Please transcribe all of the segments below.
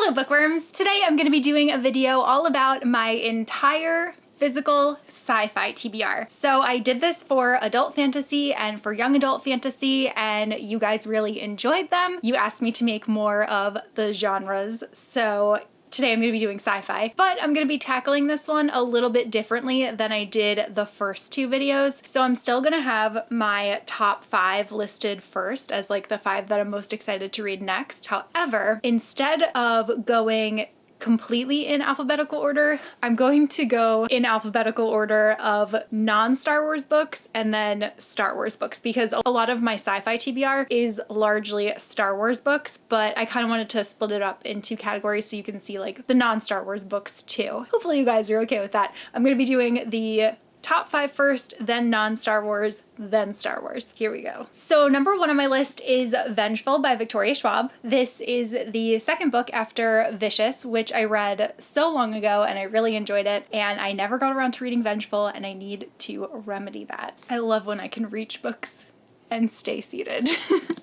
Hello bookworms! Today I'm going to be doing a video all about my entire physical sci-fi TBR. So I did this for adult fantasy and for young adult fantasy, and you guys really enjoyed them. You asked me to make more of the genres, so today I'm going to be doing sci-fi, but I'm going to be tackling this one a little bit differently than I did the first two videos. So I'm still going to have my top 5 listed first as like the 5 that I'm most excited to read next. However, instead of going completely in alphabetical order, I'm going to go in alphabetical order of non-Star Wars books and then Star Wars books, because a lot of my sci-fi TBR is largely Star Wars books, but I kind of wanted to split it up into categories so you can see like the non-Star Wars books too. Hopefully you guys are okay with that. I'm going to be doing the top 5 first, then non-Star Wars, then Star Wars. Here we go. So number 1 on my list is Vengeful by Victoria Schwab. This is the second book after Vicious, which I read so long ago and I really enjoyed it, and I never got around to reading Vengeful, and I need to remedy that. I love when I can reach books and stay seated.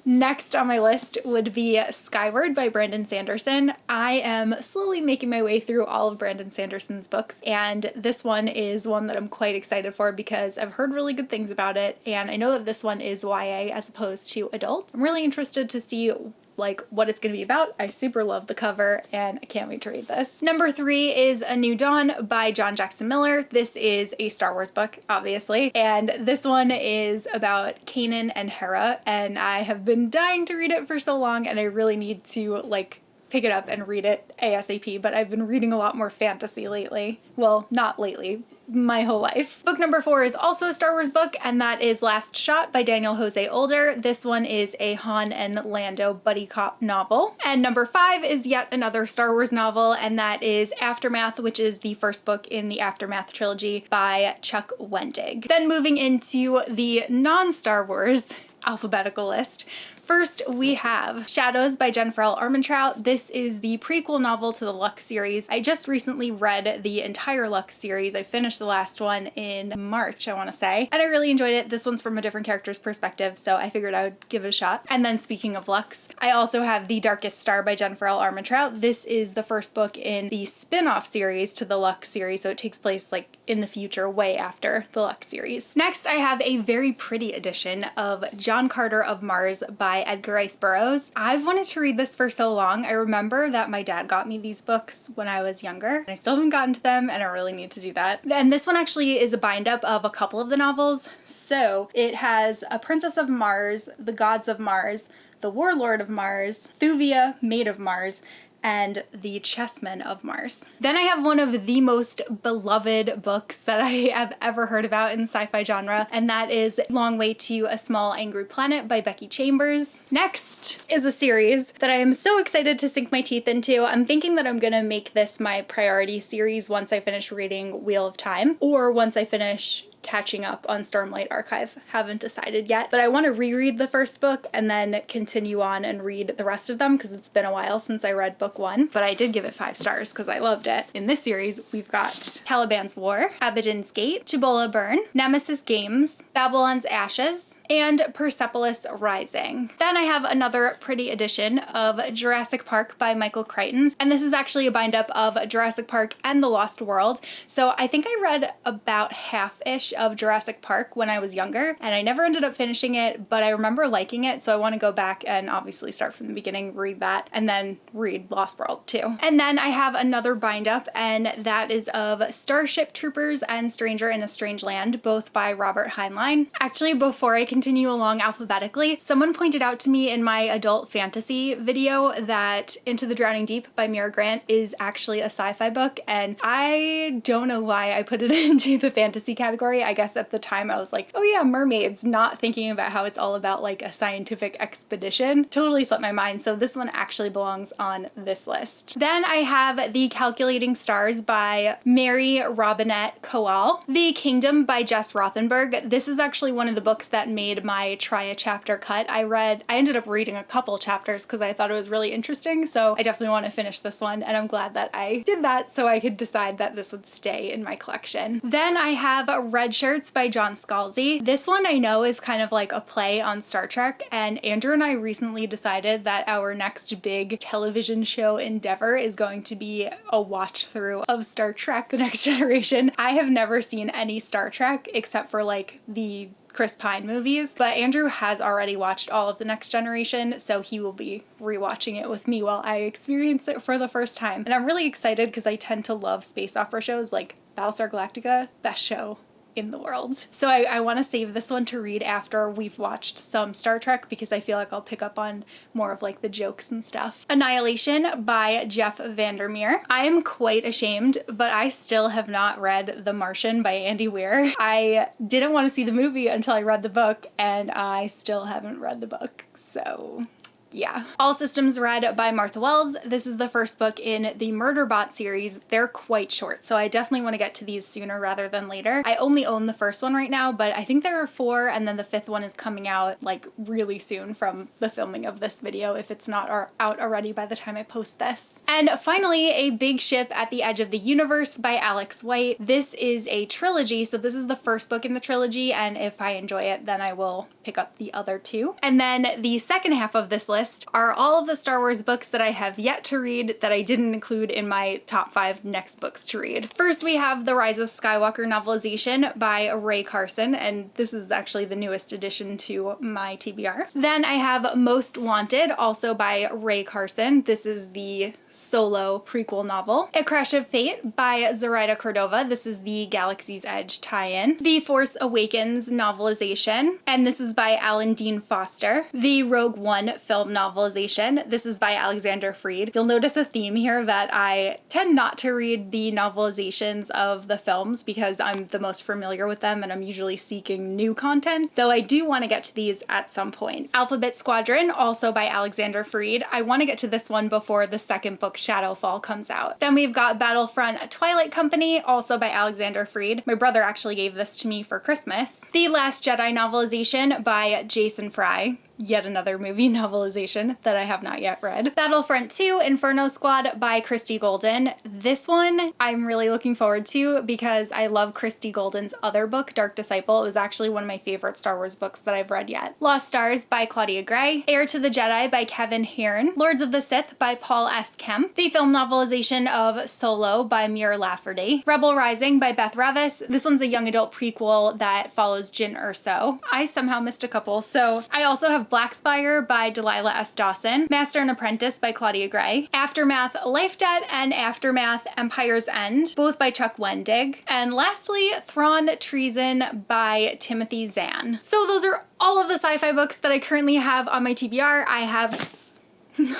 Next on my list would be Skyward by Brandon Sanderson. I am slowly making my way through all of Brandon Sanderson's books, and this one is one that I'm quite excited for because I've heard really good things about it, and I know that this one is YA as opposed to adult. I'm really interested to see like what it's going to be about. I super love the cover and I can't wait to read this. Number 3 is A New Dawn by John Jackson Miller. This is a Star Wars book, obviously, and this one is about Kanan and Hera, and I have been dying to read it for so long, and I really need to like pick it up and read it ASAP, but I've been reading a lot more fantasy lately. Well, not lately, my whole life. Book number 4 is also a Star Wars book, and that is Last Shot by Daniel Jose Older. This one is a Han and Lando buddy cop novel. And number 5 is yet another Star Wars novel, and that is Aftermath, which is the first book in the Aftermath trilogy by Chuck Wendig. Then moving into the non-Star Wars alphabetical list. First, we have Shadows by Jennifer L. Armentrout. This is the prequel novel to the Lux series. I just recently read the entire Lux series. I finished the last one in March, I want to say, and I really enjoyed it. This one's from a different character's perspective, so I figured I would give it a shot. And then speaking of Lux, I also have The Darkest Star by Jennifer L. Armentrout. This is the first book in the spin-off series to the Lux series, so it takes place like in the future, way after the Lux series. Next, I have a very pretty edition of John Carter of Mars by Edgar Rice Burroughs. I've wanted to read this for so long. I remember that my dad got me these books when I was younger, and I still haven't gotten to them, and I really need to do that. And this one actually is a bind-up of a couple of the novels. So it has A Princess of Mars, The Gods of Mars, The Warlord of Mars, Thuvia, Maid of Mars, and The Chessmen of Mars. Then I have one of the most beloved books that I have ever heard about in the sci-fi genre, and that is Long Way to a Small Angry Planet by Becky Chambers. Next is a series that I am so excited to sink my teeth into. I'm thinking that I'm gonna make this my priority series once I finish reading Wheel of Time, or once I finish catching up on Stormlight Archive. Haven't decided yet, but I want to reread the first book and then continue on and read the rest of them because it's been a while since I read book 1, but I did give it 5 stars because I loved it. In this series, we've got Caliban's War, Abaddon's Gate, Chibola Burn, Nemesis Games, Babylon's Ashes, and Persepolis Rising. Then I have another pretty edition of Jurassic Park by Michael Crichton, and this is actually a bind-up of Jurassic Park and The Lost World. So I think I read about half-ish of Jurassic Park when I was younger, and I never ended up finishing it, but I remember liking it, so I want to go back and obviously start from the beginning, read that, and then read Lost World too. And then I have another bind-up, and that is of Starship Troopers and Stranger in a Strange Land, both by Robert Heinlein. Actually, before I continue along alphabetically, someone pointed out to me in my adult fantasy video that Into the Drowning Deep by Mira Grant is actually a sci-fi book, and I don't know why I put it into the fantasy category. I guess at the time I was like, oh yeah, mermaids, not thinking about how it's all about like a scientific expedition. Totally slipped my mind, so this one actually belongs on this list. Then I have The Calculating Stars by Mary Robinette Kowal. The Kingdom by Jess Rothenberg. This is actually one of the books that made my try a chapter cut. I ended up reading a couple chapters because I thought it was really interesting, so I definitely want to finish this one, and I'm glad that I did that so I could decide that this would stay in my collection. Then I have Red Red Shirts by John Scalzi. This one I know is kind of like a play on Star Trek, and Andrew and I recently decided that our next big television show endeavor is going to be a watch through of Star Trek: The Next Generation. I have never seen any Star Trek except for like the Chris Pine movies, but Andrew has already watched all of The Next Generation, so he will be rewatching it with me while I experience it for the first time. And I'm really excited because I tend to love space opera shows, like Battlestar Galactica, best show in the world. So I want to save this one to read after we've watched some Star Trek because I feel like I'll pick up on more of like the jokes and stuff. Annihilation by Jeff Vandermeer. I am quite ashamed, but I still have not read The Martian by Andy Weir. I didn't want to see the movie until I read the book, and I still haven't read the book, so yeah. All Systems Red by Martha Wells. This is the first book in the Murderbot series. They're quite short, so I definitely want to get to these sooner rather than later. I only own the first one right now, but I think there are 4, and then the 5th one is coming out like really soon from the filming of this video, if it's not out already by the time I post this. And finally, A Big Ship at the Edge of the Universe by Alex White. This is a trilogy, so this is the first book in the trilogy, and if I enjoy it, then I will pick up the other 2. And then the second half of this list are all of the Star Wars books that I have yet to read that I didn't include in my top 5 next books to read. First, we have the Rise of Skywalker novelization by Ray Carson, and this is actually the newest addition to my TBR. Then I have Most Wanted, also by Ray Carson. This is the solo prequel novel. A Crash of Fate by Zoraida Cordova. This is the Galaxy's Edge tie-in. The Force Awakens novelization, and this is by Alan Dean Foster. The Rogue One film novelization. This is by Alexander Freed. You'll notice a theme here that I tend not to read the novelizations of the films because I'm the most familiar with them and I'm usually seeking new content, though I do want to get to these at some point. Alphabet Squadron, also by Alexander Freed. I want to get to this one before the second book, Shadowfall, comes out. Then we've got Battlefront Twilight Company, also by Alexander Freed. My brother actually gave this to me for Christmas. The Last Jedi novelization by Jason Fry. Yet another movie novelization that I have not yet read. Battlefront-Inferno Squad by Christy Golden. This one I'm really looking forward to because I love Christy Golden's other book, Dark Disciple. It was actually one of my favorite Star Wars books that I've read yet. Lost Stars by Claudia Gray. Heir to the Jedi by Kevin Hearn. Lords of the Sith by Paul S. Kemp. The film novelization of Solo by Muir Lafferty. Rebel Rising by Beth Revis. This one's a young adult prequel that follows Jyn Erso. I somehow missed a couple, so I also have Blackspire by Delilah S. Dawson, Master and Apprentice by Claudia Gray, Aftermath Life Debt, and Aftermath Empire's End, both by Chuck Wendig, and lastly, Thrawn Treason by Timothy Zahn. So those are all of the sci-fi books that I currently have on my TBR. I have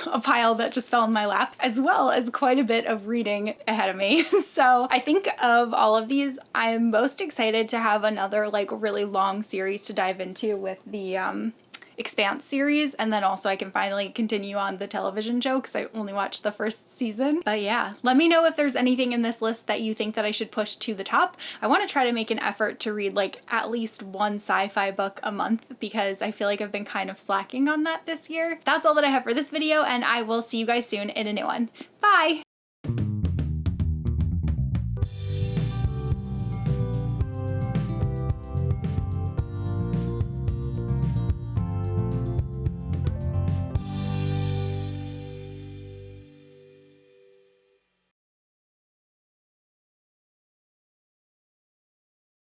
a pile that just fell in my lap, as well as quite a bit of reading ahead of me. So I think of all of these, I'm most excited to have another like really long series to dive into with the Expanse series, and then also I can finally continue on the television show because I only watched the first season. But yeah, let me know if there's anything in this list that you think that I should push to the top. I want to try to make an effort to read like at least one sci-fi book a month because I feel like I've been kind of slacking on that this year. That's all that I have for this video, and I will see you guys soon in a new one. Bye!